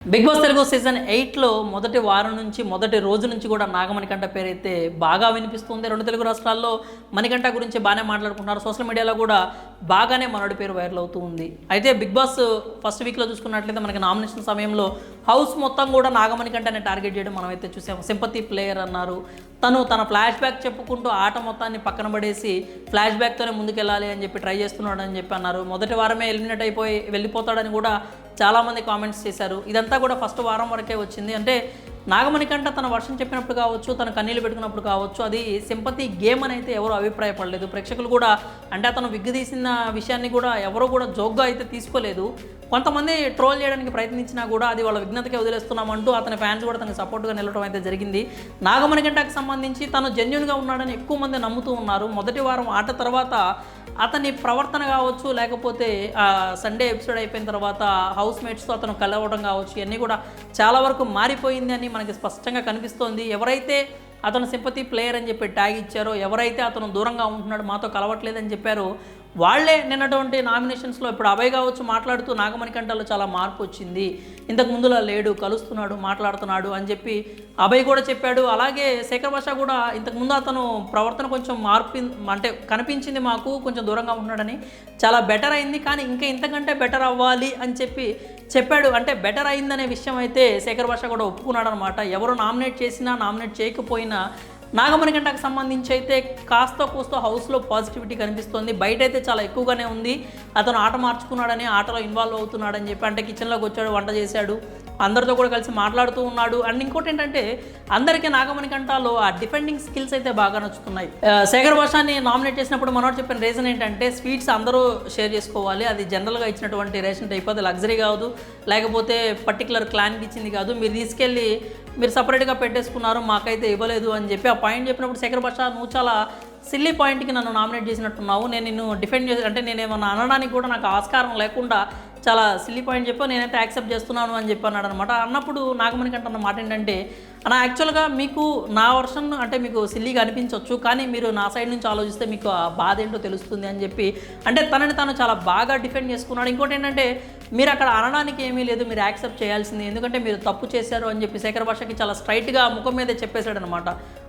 Big boss Telugu season 8లో మొదటి వారం నుంచి మొదటి రోజు నుంచి కూడా నాగమణికంఠ పేరైతే బాగా వినిపిస్తుంది. రెండు తెలుగు రాష్ట్రాల్లో మణికంఠ గురించి బాగానే మాట్లాడుకుంటున్నారు. సోషల్ మీడియాలో కూడా బాగానే మనోడి పేరు వైరల్ అవుతూ ఉంది. అయితే బిగ్ బాస్ ఫస్ట్ వీక్లో చూసుకున్నట్లయితే మనకి నామినేషన్ సమయంలో హౌస్ మొత్తం కూడా నాగమణికంఠని టార్గెట్ చేయడం మనమైతే చూసాము. సింపతి ప్లేయర్ అన్నారు. తన ఫ్లాష్ బ్యాక్ చెప్పుకుంటూ ఆట మొత్తాన్ని పక్కన పడేసి ఫ్లాష్ బ్యాక్తోనే ముందుకెళ్ళాలి అని చెప్పి ట్రై చేస్తున్నాడు అని చెప్పి అన్నారు. మొదటి వారమే ఎలిమినేట్ అయిపోయి వెళ్ళిపోతాడని కూడా చాలామంది కామెంట్స్ చేశారు. ఇదంతా కూడా ఫస్ట్ వారం వరకే వచ్చింది. అంటే నాగమణికంఠ తన వర్షం చెప్పినప్పుడు కావచ్చు, తన కన్నీళ్ళు పెట్టుకున్నప్పుడు కావచ్చు, అది సింపతి గేమ్ అని అయితే ఎవరు అభిప్రాయపడలేదు. ప్రేక్షకులు కూడా అంటే అతను విగ్గు తీసిన విషయాన్ని కూడా ఎవరు కూడా జోక్గా అయితే తీసుకోలేదు. కొంతమంది ట్రోల్ చేయడానికి ప్రయత్నించినా కూడా అది వాళ్ళ విఘ్నతకే వదిలేస్తున్నామంటూ అతని ఫ్యాన్స్ కూడా తనకు సపోర్ట్గా నిలవడం అయితే జరిగింది. నాగమణికంఠకి సంబంధించి తను జెన్యూన్గా ఉన్నాడని ఎక్కువ మంది నమ్ముతూ ఉన్నారు. మొదటి వారం ఆట తర్వాత అతని ప్రవర్తన కావచ్చు, లేకపోతే సండే ఎపిసోడ్ అయిపోయిన తర్వాత హౌస్ మేట్స్తో అతను కలవడం కావచ్చు, ఇవన్నీ కూడా చాలా వరకు మారిపోయింది అని మనకి స్పష్టంగా కనిపిస్తోంది. ఎవరైతే అతను సింపతి ప్లేయర్ అని చెప్పి ట్యాగ్ ఇచ్చారో, ఎవరైతే అతను దూరంగా ఉంటున్నాడు, మాతో కలవట్లేదని చెప్పారో వాళ్లే నిన్నటువంటి నామినేషన్స్లో ఇప్పుడు అభయ్ కావచ్చు మాట్లాడుతూ నాగమణికంఠలో చాలా మార్పు వచ్చింది, ఇంతకు ముందులా లేడు, కలుస్తున్నాడు, మాట్లాడుతున్నాడు అని చెప్పి అభయ్ కూడా చెప్పాడు. అలాగే శేఖర్ భాష కూడా ఇంతకుముందు అతను ప్రవర్తన కొంచెం మార్పు అంటే కనిపించింది, మాకు కొంచెం దూరంగా ఉంటున్నాడని, చాలా బెటర్ అయింది, కానీ ఇంకా ఇంతకంటే బెటర్ అవ్వాలి అని చెప్పి చెప్పాడు. అంటే బెటర్ అయిందనే విషయం అయితే శేఖర్ భాష కూడా ఒప్పుకున్నాడు అనమాట. ఎవరు నామినేట్ చేసినా నామినేట్ చేయకపోయినా నాగమణికంఠకు సంబంధించి అయితే కాస్త కూస్తో హౌస్లో పాజిటివిటీ కనిపిస్తుంది. బయట అయితే చాలా ఎక్కువగానే ఉంది. అతను ఆట మార్చుకున్నాడని, ఆటలో ఇన్వాల్వ్ అవుతున్నాడని చెప్పి, అంటే కిచెన్లోకి వచ్చాడు, వంట చేశాడు, అందరితో కూడా కలిసి మాట్లాడుతూ ఉన్నాడు. అండ్ ఇంకోటి ఏంటంటే అందరికీ నాగమణికంఠలో ఆ డిఫెండింగ్ స్కిల్స్ అయితే బాగా నచ్చుతున్నాయి. శేఖర్ భాషని నామినేట్ చేసినప్పుడు మనోడు చెప్పిన రీజన్ ఏంటంటే స్వీట్స్ అందరూ షేర్ చేసుకోవాలి, అది జనరల్గా ఇచ్చినటువంటి రేషన్ టైప్, అది లగ్జరీ కాదు, లేకపోతే పర్టికులర్ క్లాన్కి ఇచ్చింది కాదు, మీరు తీసుకెళ్ళి మీరు సపరేట్గా పెట్టేసుకున్నారు, మాకైతే ఇవ్వలేదు అని చెప్పి ఆ పాయింట్ చెప్పినప్పుడు శేఖర్ భాష, నువ్వు చాలా సిల్లీ పాయింట్కి నన్ను నామినేట్ చేసినట్టున్నావు, నేను నిన్ను డిఫెండ్ చేసి అంటే నేనేమన్నా అనడానికి కూడా నాకు ఆస్కారం లేకుండా చాలా సిల్లీ పాయింట్ చెప్పి నేనైతే యాక్సెప్ట్ చేస్తున్నాను అని చెప్పి అన్నాడు అనమాట. అన్నప్పుడు నాగమణికంఠ అన్న మాట ఏంటంటే, అన్న యాక్చువల్గా మీకు నా వర్షన్ అంటే మీకు సిల్లీగా అనిపించవచ్చు, కానీ మీరు నా సైడ్ నుంచి ఆలోచిస్తే మీకు ఆ బాధ ఏంటో తెలుస్తుంది అని చెప్పి అంటే తనని తాను చాలా బాగా డిఫెండ్ చేసుకున్నాడు. ఇంకోటి ఏంటంటే మీరు అక్కడ అనడానికి ఏమీ లేదు, మీరు యాక్సెప్ట్ చేయాల్సింది, ఎందుకంటే మీరు తప్పు చేశారు అని చెప్పి శేఖర్ భాషకి చాలా స్ట్రైట్గా ముఖం మీదే చెప్పేశాడు అనమాట.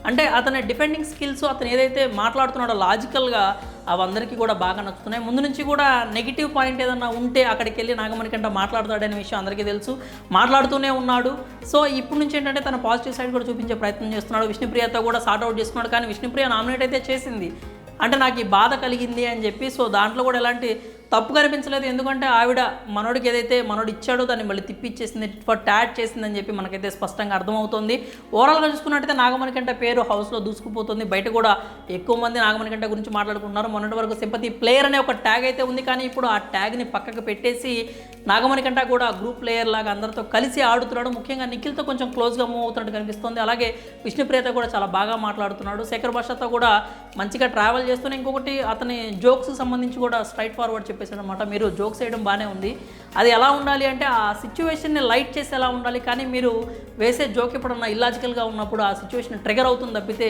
అంటే అతని డిఫెండింగ్ స్కిల్స్, అతను ఏదైతే మాట్లాడుతున్నాడో లాజికల్గా అవందరికీ కూడా బాగా నచ్చుతున్నాయి. ముందు నుంచి కూడా నెగిటివ్ పాయింట్ ఏదన్నా ఉంటే అక్కడికి వెళ్ళి నాగమణికంఠ మాట్లాడతాడనే విషయం అందరికీ తెలుసు, మాట్లాడుతూనే ఉన్నాడు. సో ఇప్పుడు నుంచి ఏంటంటే తన పాజిటివ్ సైడ్ కూడా చూపించే ప్రయత్నం చేస్తున్నాడు. విష్ణుప్రియతో కూడా సార్ట్అవుట్ చేసుకున్నాడు, కానీ విష్ణుప్రియ నామినేట్ అయితే చేసింది, అంటే నాకు ఈ బాధ కలిగింది అని చెప్పి. సో దాంట్లో కూడా ఎలాంటి తప్పు కనిపించలేదు, ఎందుకంటే ఆవిడ మనోడికి ఏదైతే మనోడు ఇచ్చాడో దాన్ని మళ్ళీ తిప్పిచ్చేసింది, ఫర్ ట్యాట్ చేసిందని చెప్పి మనకైతే స్పష్టంగా అర్థమవుతుంది. ఓవరాల్గా చూసుకున్నట్టయితే నాగమణికంఠ పేరు హౌస్లో దూసుకుపోతుంది. బయట కూడా ఎక్కువ మంది నాగమణికంఠ గురించి మాట్లాడుకుంటున్నారు. మొన్నటి వరకు సింపతి ప్లేయర్ అనే ఒక ట్యాగ్ అయితే ఉంది, కానీ ఇప్పుడు ఆ ట్యాగ్ని పక్కకు పెట్టేసి నాగమణికంఠ కూడా గ్రూప్ ప్లేయర్ లాగా అందరితో కలిసి ఆడుతున్నాడు. ముఖ్యంగా నిఖిల్తో కొంచెం క్లోజ్గా మూవ్ అవుతున్నట్టు కనిపిస్తుంది. అలాగే విష్ణుప్రియతో కూడా చాలా బాగా మాట్లాడుతున్నాడు. శేఖర్ భాషతో కూడా మంచిగా ట్రావెల్ చేస్తూనే ఇంకొకటి అతని జోక్స్కి సంబంధించి కూడా స్ట్రైట్ ఫార్వర్డ్ చెప్పేసాడు అనమాట. మీరు జోక్స్ వేయడం బాగానే ఉంది, అది ఎలా ఉండాలి అంటే ఆ సిచ్యువేషన్ని లైట్ చేసి ఎలా ఉండాలి, కానీ మీరు వేసే జోక్ ఎప్పుడన్నా ఇల్లాజికల్గా ఉన్నప్పుడు ఆ సిచ్యువేషన్ ట్రిగర్ అవుతుంది తప్పితే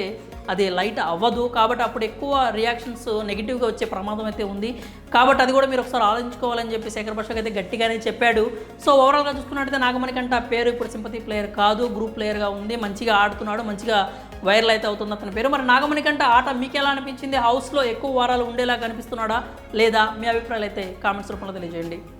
అది లైట్ అవ్వదు. కాబట్టి అప్పుడు ఎక్కువ రియాక్షన్స్ నెగిటివ్గా వచ్చే ప్రమాదం అయితే ఉంది. కాబట్టి అది కూడా మీరు ఒకసారి ఆలోచించుకోవాలని చెప్పి శేఖర్ భాషకి అయితే గట్టిగానే చెప్పాడు. సో ఓవరాల్గా చూసుకున్నట్టయితే నాగమణికంఠ పేరు ఇప్పుడు సింపతి ప్లేయర్ కాదు, గ్రూప్ ప్లేయర్గా ఉంది, మంచిగా ఆడుతున్నాడు, మంచిగా వైరల్ అయితే అవుతుంది అతని పేరు. మరి నాగమణికంఠ ఆట మీకు ఎలా అనిపించింది? హౌస్లో ఎక్కువ వారాలు ఉండేలా కనిపిస్తున్నాడా లేదా? మీ అభిప్రాయాలు అయితే కామెంట్స్ రూపంలో తెలియజేయండి.